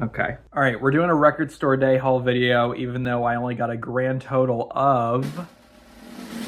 Okay. All right, we're doing a record store day haul video, even though I only got a grand total of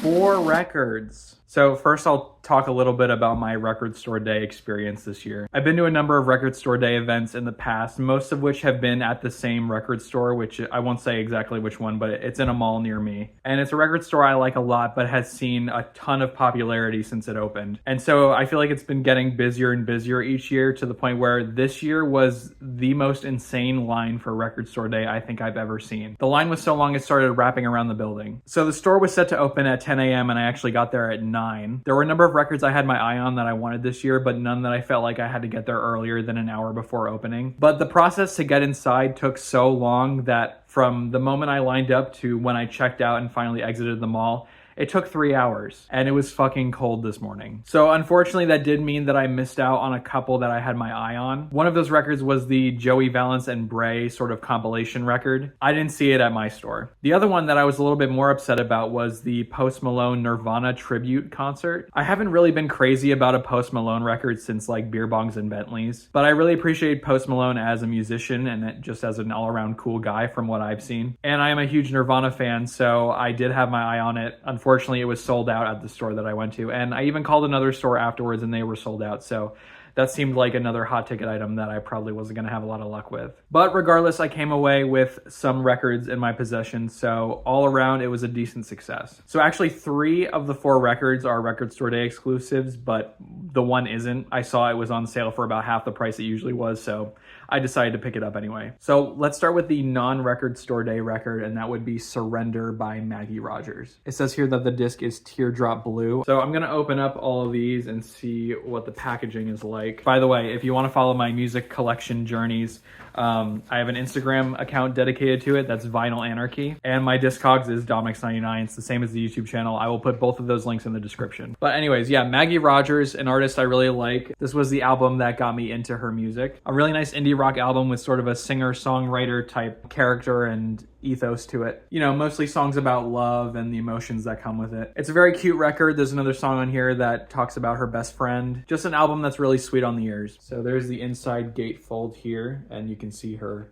4 records. So first I'll talk a little bit about my record store day experience this year. I've been to a number of record store day events in the past, most of which have been at the same record store, which I won't say exactly which one, but it's in a mall near me. And it's a record store I like a lot, but has seen a ton of popularity since it opened. And so I feel like it's been getting busier and busier each year, to the point where this year was the most insane line for record store day I think I've ever seen. The line was so long it started wrapping around the building. So the store was set to open at 10 a.m. and I actually got there at 9. There were a number of records I had my eye on that I wanted this year, but none that I felt like I had to get there earlier than an hour before opening. But the process to get inside took so long that from the moment I lined up to when I checked out and finally exited the mall, it took 3 hours, and it was fucking cold this morning. So unfortunately, that did mean that I missed out on a couple that I had my eye on. One of those records was the Joey Valence and Bray sort of compilation record. I didn't see it at my store. The other one that I was a little bit more upset about was the Post Malone Nirvana tribute concert. I haven't really been crazy about a Post Malone record since like Beer Bongs and Bentleys, but I really appreciate Post Malone as a musician and just as an all-around cool guy from what I've seen. And I am a huge Nirvana fan, so I did have my eye on it. Unfortunately, it was sold out at the store that I went to, and I even called another store afterwards and they were sold out, so that seemed like another hot ticket item that I probably wasn't going to have a lot of luck with. But regardless, I came away with some records in my possession, so all around it was a decent success. So actually 3 of the 4 records are record store day exclusives, but the one isn't. I saw it was on sale for about half the price it usually was, so I decided to pick it up anyway. So let's start with the non-record store day record, and that would be Surrender by Maggie Rogers. It says here that the disc is teardrop blue. So I'm gonna open up all of these and see what the packaging is like. By the way, if you wanna follow my music collection journeys, I have an Instagram account dedicated to it. That's Vinyl Anarchy. And my Discogs is Domix99. It's the same as the YouTube channel. I will put both of those links in the description. But anyways, yeah, Maggie Rogers, an artist I really like. This was the album that got me into her music. A really nice indie rock album with sort of a singer-songwriter type character and ethos to it. You know, mostly songs about love and the emotions that come with it. It's a very cute record. There's another song on here that talks about her best friend. Just an album that's really sweet on the ears. So there's the inside gatefold here, and you can see her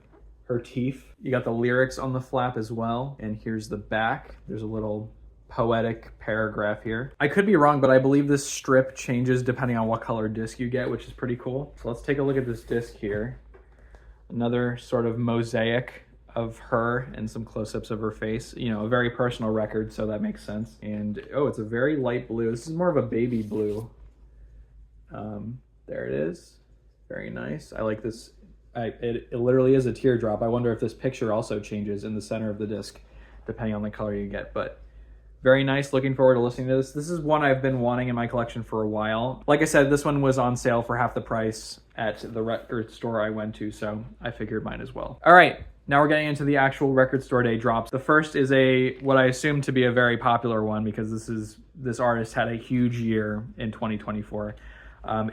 teeth. You got the lyrics on the flap as well, and here's the back. There's a little poetic paragraph here. I could be wrong, but I believe this strip changes depending on what color disc you get, which is pretty cool. So let's take a look at this disc here. Another sort of mosaic of her and some close-ups of her face. You know, a very personal record, so that makes sense. And oh, it's a very light blue. This is more of a baby blue. There it is. Very nice. I like this. It literally is a teardrop. I wonder if this picture also changes in the center of the disc depending on the color you get, but very nice. Looking forward to listening to this. This is one I've been wanting in my collection for a while. Like I said, this one was on sale for half the price at the record store I went to, so I figured might as well. All right, now we're getting into the actual record store day drops. The first is what I assume to be a very popular one, because this artist had a huge year in 2024.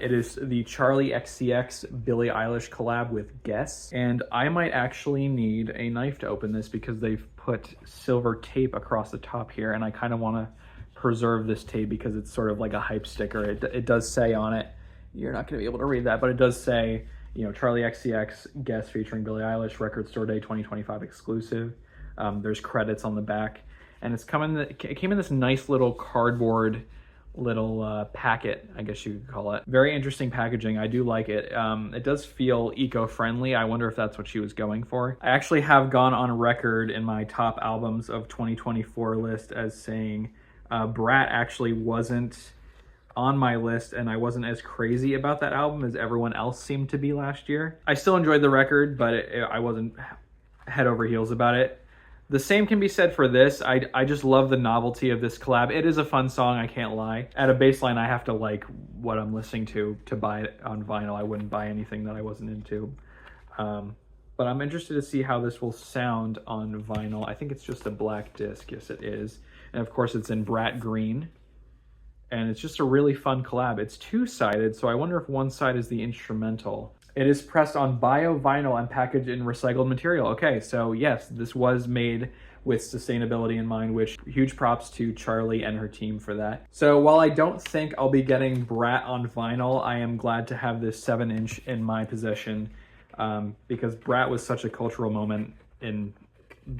It is the Charli XCX Billie Eilish collab with Guess, and I might actually need a knife to open this because they've put silver tape across the top here, and I kind of want to preserve this tape because it's sort of like a hype sticker. It does say on it, you're not going to be able to read that, but it does say, you know, Charli XCX Guess featuring Billie Eilish, Record Store Day 2025 exclusive. There's credits on the back, and it came in this nice little cardboard little packet, I guess you could call it. Very interesting packaging. I do like it. It does feel eco-friendly. I wonder if that's what she was going for. I actually have gone on record in my top albums of 2024 list as saying Brat actually wasn't on my list, and I wasn't as crazy about that album as everyone else seemed to be last year. I still enjoyed the record, but I wasn't head over heels about it. The same can be said for this. I just love the novelty of this collab. It is a fun song, I can't lie. At a baseline, I have to like what I'm listening to buy it on vinyl. I wouldn't buy anything that I wasn't into. But I'm interested to see how this will sound on vinyl. I think it's just a black disc. Yes, it is. And of course, it's in Brat Green. And it's just a really fun collab. It's 2-sided, so I wonder if one side is the instrumental. It is pressed on bio vinyl and packaged in recycled material. Okay, so yes, this was made with sustainability in mind, which huge props to Charli and her team for that. So while I don't think I'll be getting Brat on vinyl, I am glad to have this 7-inch in my possession because Brat was such a cultural moment in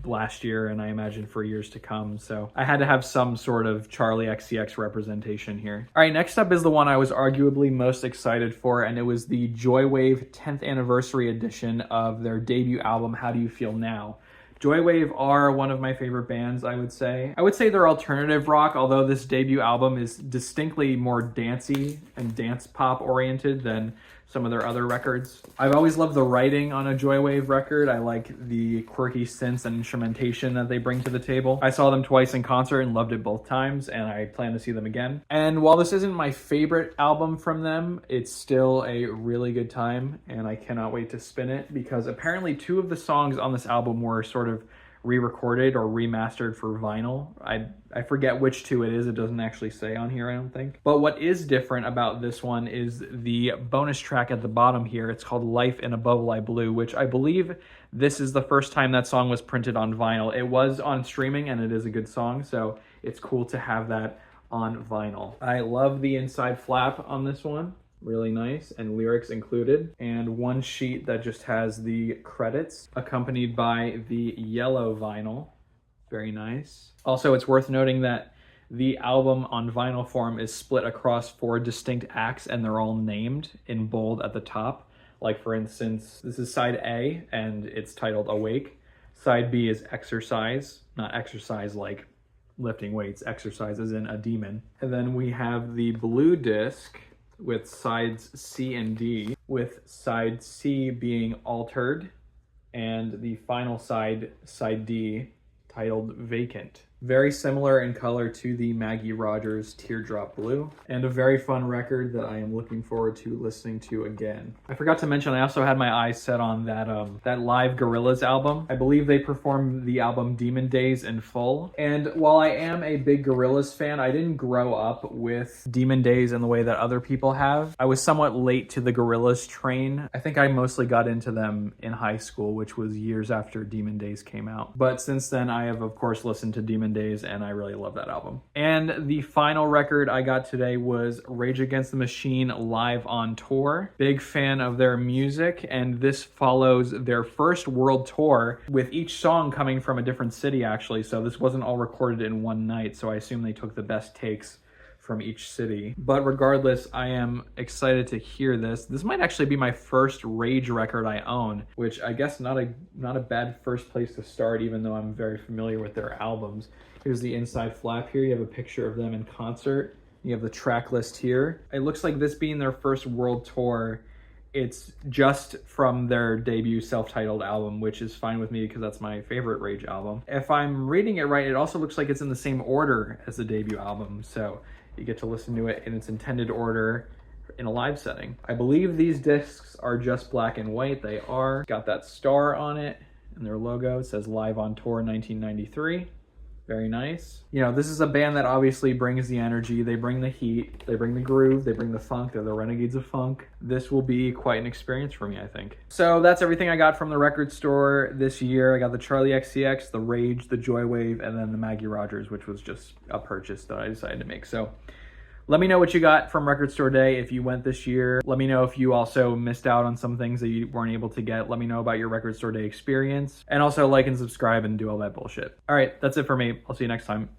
last year, and I imagine for years to come. So I had to have some sort of Charli XCX representation here. All right, next up is the one I was arguably most excited for, and it was the Joywave 10th anniversary edition of their debut album, How Do You Feel Now? Joywave are one of my favorite bands, I would say. I would say they're alternative rock, although this debut album is distinctly more dancey and dance pop oriented than some of their other records. I've always loved the writing on a Joywave record. I like the quirky synths and instrumentation that they bring to the table. I saw them twice in concert and loved it both times, and I plan to see them again. And while this isn't my favorite album from them, it's still a really good time, and I cannot wait to spin it, because apparently 2 of the songs on this album were sort of re-recorded or remastered for vinyl. I forget which 2 it is. It doesn't actually say on here, I don't think. But what is different about this one is the bonus track at the bottom here. It's called Life in a Bubble I Blew, which I believe this is the first time that song was printed on vinyl. It was on streaming, and it is a good song, so it's cool to have that on vinyl. I love the inside flap on this one. Really nice, and lyrics included, and one sheet that just has the credits accompanied by the yellow vinyl. Very nice. Also, it's worth noting that the album on vinyl form is split across 4 distinct acts, and they're all named in bold at the top. Like, for instance, this is side A, and it's titled Awake. Side B is Exercise, not exercise like lifting weights, exercise as in a demon. And then we have the blue disc with sides C and D, with side C being Altered, and the final side, side D, titled Vacant. Very similar in color to the Maggie Rogers Teardrop Blue, and a very fun record that I am looking forward to listening to again. I forgot to mention, I also had my eyes set on that live Gorillaz album. I believe they performed the album Demon Days in full, and while I am a big Gorillaz fan, I didn't grow up with Demon Days in the way that other people have. I was somewhat late to the Gorillaz train. I think I mostly got into them in high school, which was years after Demon Days came out. But since then, I have, of course, listened to Demon Days, and I really love that album. And the final record I got today was Rage Against the Machine live on tour. Big fan of their music, and this follows their first world tour, with each song coming from a different city, actually. So this wasn't all recorded in one night, so I assume they took the best takes from each city. But regardless, I am excited to hear this. This might actually be my first Rage record I own, which I guess not a bad first place to start, even though I'm very familiar with their albums. Here's the inside flap here. You have a picture of them in concert. You have the track list here. It looks like this being their first world tour, it's just from their debut self-titled album, which is fine with me because that's my favorite Rage album. If I'm reading it right, it also looks like it's in the same order as the debut album, so you get to listen to it in its intended order in a live setting. I believe these discs are just black and white. They are. Got that star on it and their logo. It says Live on Tour 1993. Very nice. You know, this is a band that obviously brings the energy. They bring the heat. They bring the groove. They bring the funk. They're the Renegades of Funk. This will be quite an experience for me, I think. So that's everything I got from the record store this year. I got the Charli XCX, the Rage, the Joywave, and then the Maggie Rogers, which was just a purchase that I decided to make. So let me know what you got from Record Store Day if you went this year. Let me know if you also missed out on some things that you weren't able to get. Let me know about your Record Store Day experience. And also like and subscribe and do all that bullshit. All right, that's it for me. I'll see you next time.